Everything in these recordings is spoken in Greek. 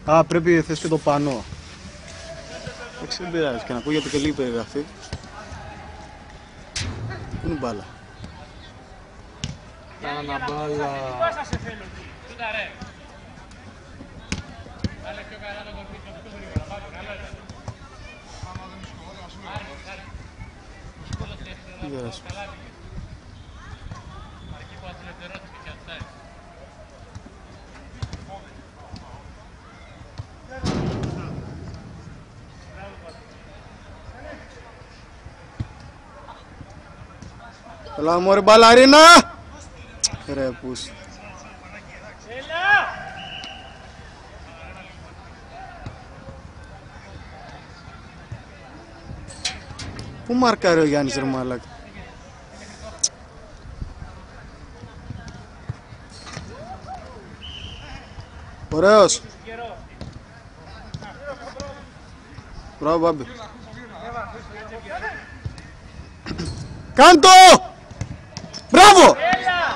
Α, πρέπει θες και το πανό. Εντάξει, δεν πειράζει και να ακούγεται και λίγη περιγραφή. Πού είναι η μπάλα? Κάνα μπάλα. Yes. Έλα μωρέ μπαλαρίνα! Ρε πούς. Πού μαρκάρει ο Γιάννης ρε μαλάκα? Ωραίος. Μπράβο Μπάμπη. Κάντο! Μπράβο!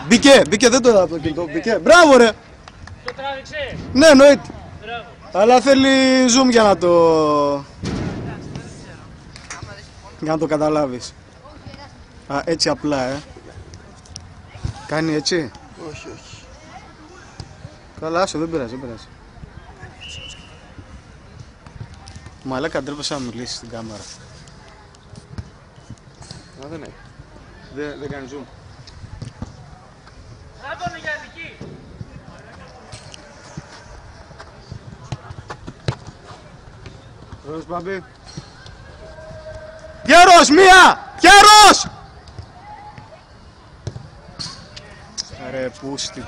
Μπήκε, δεν το είδα από το κινητό. Μπήκε, μπράβο ρε! Το τράβηξε! Ναι, εννοείται. Μπράβο. Αλλά θέλει zoom για να το καταλάβεις. Α, έτσι απλά, Κάνει έτσι. Όχι, όχι. Καλά, άσο, δεν πειράζει. Μαλάκα, ντρέπεσαι να μιλήσεις στην κάμερα. Α, δεν έχει. Δεν κάνει zoom. Άντωνε για δική! Ωραίος Μπάμπη. Γέρος, μία! Γέρος! Ρε πούστη.